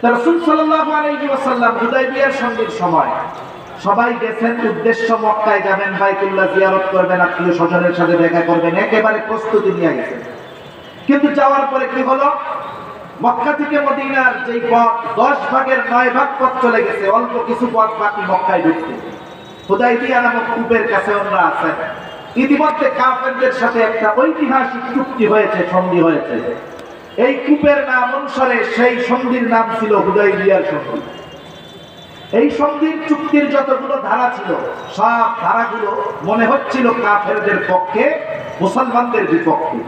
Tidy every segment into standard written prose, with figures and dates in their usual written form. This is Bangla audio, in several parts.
রাসূল সাল্লাল্লাহু আলাইহি ওয়াসাল্লাম হুদায়বিয়ার সন্ধির সময় সবাই গেছেন, উদ্দেশ্য মক্কায় যাবেন, বাইতুল্লাহ জিয়ারত করবেন, আত্মীয় স্বজনের সাথে দেখা করবেন, একেবারে প্রস্তুতি নিয়ে গেছেন। কিন্তু যাওয়ার পরে কি হলো, মক্কা থেকে মদিনার যেই পথ 10 ভাগের 9 ভাগ পথ চলে গেছে, অল্প কিছু পথ বাকি মক্কায় ঢুকতে। হুদায়বিয়া নামক কূপের কাছে ওনারা আছেন। ইতিমধ্যে কাফেরদের সাথে একটা ঐতিহাসিক চুক্তি হয়েছে, সন্ধি হয়েছে। এই কূপের নাম অনুসারে সেই সন্ধির নাম ছিল হুদায়বিয়ার সন্ধি। এই সন্ধির চুক্তির যতগুলো ধারা ছিল, সব ধারাগুলো মনে হচ্ছিল কাফেরদের পক্ষে, মুসলমানদের বিপক্ষে।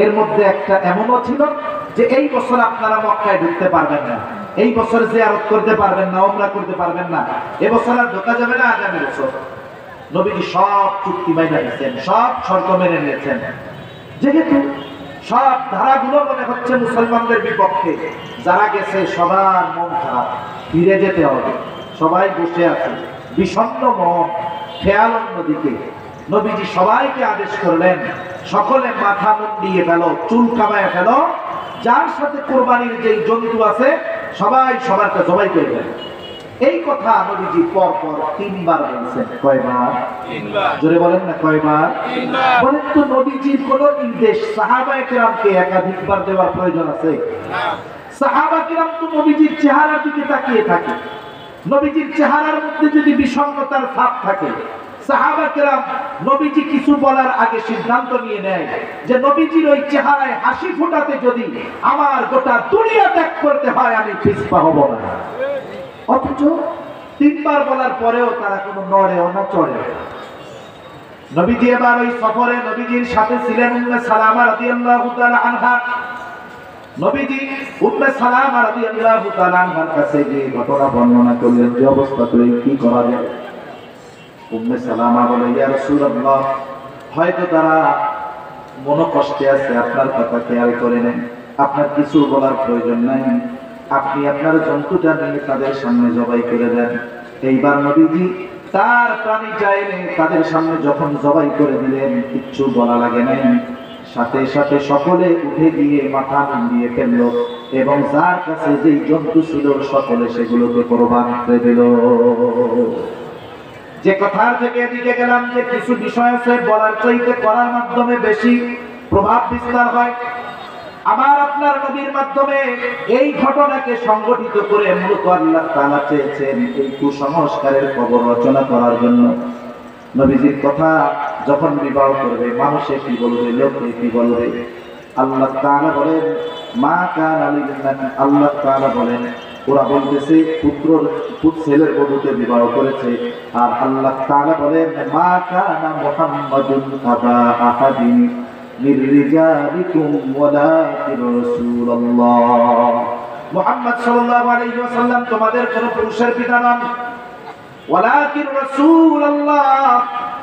এর মধ্যে একটা এমনও ছিল যে এই বছর আপনারা মক্কায় ঢুকতে পারবেন না, এই বছর জিয়ারত করতে পারবেন না, উমরা করতে পারবেন না, এবছর আর ঢোকা যাবে না, আগামী বছর। নবীজি সব চুক্তি মেনে নিয়েছেন, সব শর্ত মেনে নিয়েছেন। যেহেতু সব ধারাগুলো মনে হচ্ছে মুসলমানদের বিপক্ষে, যারা গেছে সবার মন খারাপ, ফিরে যেতে হবে। সবাই বসে আছে বিষণ্ণ মন, খেয়াল অন্যদিকে। নবীজি সবাইকে আদেশ করলেন, সকলে মাথা মুন্ডিয়ে ফেলো, চুল কামায় ফেলো, যার সাথে কোরবানির যেই জন্তু আছে সবাই সবারটা জবাই করে দেন। এই কথা নবীজি পর পর 3 বার বলছেন। কয়বার? 3 বার। জোরে বলেন না, কয়বার? 3 বার। বলেন তো, নবীজির কোন নির্দেশ সাহাবায়ে কেরামকে একাধিকবার দেওয়ার প্রয়োজন আছে? না। সাহাবা কেরাম তো নবীজির চেহারার দিকে তাকিয়ে থাকে। নবীজির চেহারার মধ্যে যদি বিষণ্ণতার ছাপ থাকে, সাহাবা কেরাম নবীজি কিছু বলার আগে সিদ্ধান্ত নিয়ে নেয় যে নবীজির ওই চেহারায় হাসি ফোটাতে যদি আমার গোটা দুনিয়া ত্যাগ করতে হয়, আমি পিছপা হব না। অথচ 3 বার বলার পরেও তারা কোনো নড়েও না, চড়েও না। নবীজি এবার ওই সফরে নবীজির সাথে ছিলেন উম্মে সালামা রাদিয়াল্লাহু তাআলা আনহা। নবীজি উম্মে সালামা রাদিয়াল্লাহু তাআলা আনহার কাছে গিয়ে ঘটনা বর্ণনা করলেন যে অবস্থা তো কি করা যায়। উম্মে সালামা বলে, ইয়া রাসূলুল্লাহ, হয়তো তারা মনোকষ্টে আছে, আপনার কথা খেয়াল করে নেন, আপনার কিছু বলার প্রয়োজন নাই, আপনি আপনার জন্তুটা নিয়ে তাদের সামনে জবাই করে দেন। এইবার নবীজি তার প্রাণী চাইলে তাদের সামনে যখন জবাই করে দিলেন, কিচ্ছু বলা লাগে নাই, সাথে সাথে সকলে উঠে গিয়ে মাথা মুন্ডিয়ে ফেলল এবং যার কাছে যেই জন্তু ছিল সকলে সেগুলোকে কোরবান করে দিল। যে কথার থেকে এদিকে গেলাম যে কিছু বিষয় আছে বলার চাইতে করার মাধ্যমে বেশি প্রভাব বিস্তার হয়। আমার আপনার নবীর মাধ্যমে এই ঘটনাকে সংগঠিত করে মূলত আল্লাহ তাআলা চেয়েছেন এই কুসংস্কারের কবর রচনা করার জন্য। নবীজির কথা যখন বিবাহ করবে, মানুষে কি বলবে, লোকে কি বলবে, আল্লাহ তাআলা বলেন মা কানা লিল্লাহ, আল্লাহ তাআলা বলেন ওরা বলতেছে ছেলের বধূকে বিবাহ করেছে, আর আল্লাহ তাআলা বলেন মা কানা মুহাম্মাদুন আবা আহাদিন মির রিজালিকুম ওয়ালাকিন রাসূলুল্লাহ, মুহাম্মদ সাল্লাল্লাহু আলাইহি ওয়াসাল্লাম তোমাদের কোন পুরুষের পিতা নন, ওয়ালাকিন রাসূলুল্লাহ,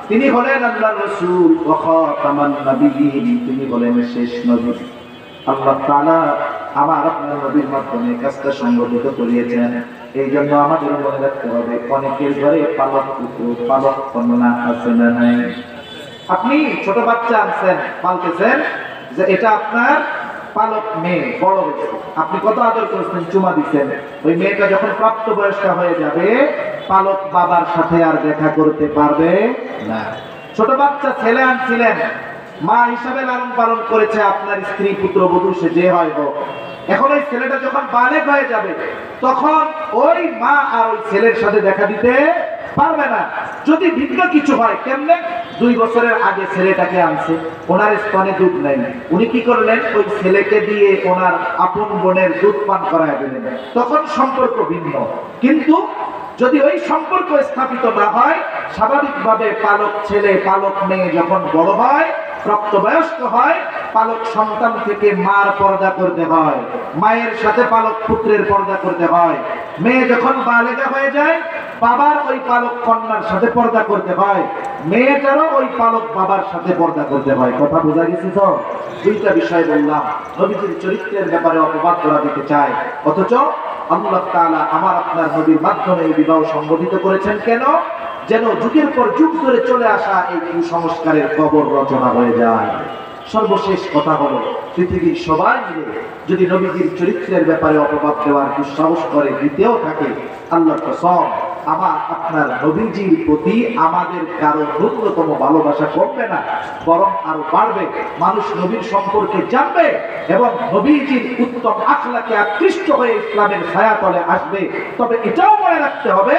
তিনি হলেন আল্লাহর রাসূল, ওয়া খাতামান নবিয়্যিন, তিনি হলেন শেষ নবী। আল্লাহ তাআলা আমার আপনার নবীর মাধ্যমে কাজটা সংগঠিত করিয়েছেন। এই জন্য আমাদের মনে রাখতে হবে, অনেকের ঘরে পালক পুত্র, পালক কন্যা আছে না নাই? আপনি ছোট বাচ্চা আনছেন, পালতেছেন, যে এটা আপনার পালক মেয়ে, বড় হয়েছে, আপনি কত আদর করেছেন, চুমা দিচ্ছেন। ওই মেয়েটা যখন প্রাপ্তবয়স্ক হয়ে যাবে, পালক বাবার সাথে আর দেখা করতে পারবে না। ছোট বাচ্চা ছেলে আনছিলেন, মা হিসাবে লালন পালন করেছে আপনার স্ত্রী, পুত্রবধূ, সে যে হয় হোক। এখন ওই ছেলেটা যখন বালেগ হয়ে যাবে, তখন ওই মা আর ওই ছেলের সাথে দেখা দিতে পারবে না। যদি ভিন্ন কিছু হয়, কেমনে? 2 বছরের আগে ছেলেটাকে আনছে, ওনার স্তনে দুধ নাই, উনি কি করলেন, ওই ছেলেকে দিয়ে ওনার আপন বোনের দুধ পান করায় দিলেন, তখন সম্পর্ক ভিন্ন। কিন্তু যদি ওই সম্পর্ক স্থাপিত না হয়, স্বাভাবিকভাবে পালক ছেলে পালক মেয়ে যখন বড় হয়, প্রাপ্তবয়স্ক হয়, পালক সন্তান থেকে মার পর্দা করতে হয়, মায়ের সাথে পালক পুত্রের পর্দা করতে হয়। মেয়ে যখন বালেগা হয়ে যায়, বাবার ওই পালক কন্যার সাথে পর্দা করতে হয়, মেয়েটারও ওই পালক বাবার সাথে পর্দা করতে হয়। কথা বোঝা গেছে তো? 2টা বিষয় বললাম। নবীজির চরিত্রের ব্যাপারে অপবাদ করা দিতে চায়, অথচ আল্লাহ তাআলা আমার আপনার নবীর মাধ্যমে এই বিবাহ সংগঠিত করেছেন। কেন? যেন যুগের পর যুগ ধরে চলে আসা এই কুসংস্কারের কবর রচনা হয়ে যায়। সর্বশেষ কথা হলো, পৃথিবীর সবাই মিলে যদি নবীজির চরিত্রের ব্যাপারে অপবাদ দেওয়ার দুঃসাহস করে দিতেও থাকে, আল্লাহর কসম আমার আপনার নবীজির প্রতি আমাদের কারো ন্যূনতম ভালোবাসা কমবে না, বরং আরো বাড়বে। মানুষ নবীর সম্পর্কে জানবে এবং নবীজির উত্তম আখলাকে আকৃষ্ট হয়ে ইসলামের ছায়াতলে আসবে। তবে এটাও মনে রাখতে হবে,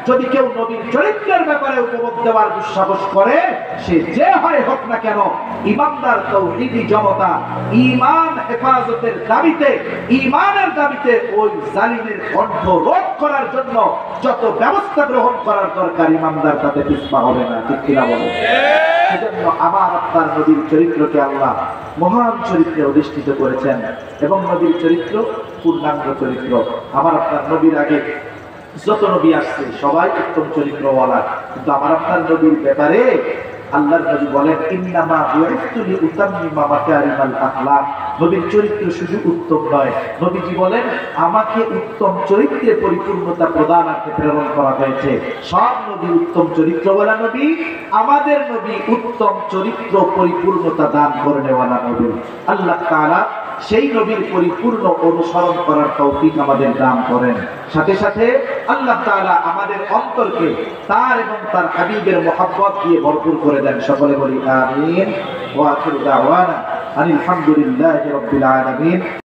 যদি কেউ নবীর চরিত্রের ব্যাপারে উপভোগ দেওয়ার দুঃসাহস করে, সে যে হয় হোক না কেন, ইমানদার তাওহীদি জনতা ঈমান হেফাজতের দাবিতে, ঈমানের দাবিতে ওই জালিমের কণ্ঠ রোধ করার জন্য যত ব্যবস্থা গ্রহণ করার দরকার, ঈমানদার তাতে পিছপা হবে না। ঠিক কিনা বলেন? সেজন্য আমার আপনার নবীর চরিত্রকে আল্লাহ মহান চরিত্রে অধিষ্ঠিত করেছেন এবং নবীর চরিত্র পূর্ণাঙ্গ চরিত্র। আমার আপনার নবীর আগে যত নবী আসছে সবাই উত্তম চরিত্রওয়ালা, কিন্তু আমার আপনার নবীর ব্যাপারে আল্লাহর নবী বলেন, ইন্নামা বুইসতু লিউতাম্মিমা মাকারিমাল আখলাক। নবীর চরিত্র শুধু উত্তম নয়, নবীজি বলেন আমাকে উত্তম চরিত্রে পরিপূর্ণতা প্রদানার্থে প্রেরণ করা হয়েছে। সব নবী উত্তম চরিত্রওয়ালা নবী, আমাদের নবী উত্তম চরিত্র পরিপূর্ণতা দান করনেওয়ালা নবী। আল্লাহ তাআলা সেই নবীর পরিপূর্ণ অনুসরণ করার তৌফিক আমাদের দান করেন। সাথে সাথে আল্লাহ তাআলা আমাদের অন্তরকে তার এবং তার হাবিবের মহব্বত দিয়ে ভরপুর করে দেন। সকলে বলি আমিন। ওয়া আখিরু দাওয়ানা আনিল হামদুলিল্লাহি রাব্বিল আলামিন।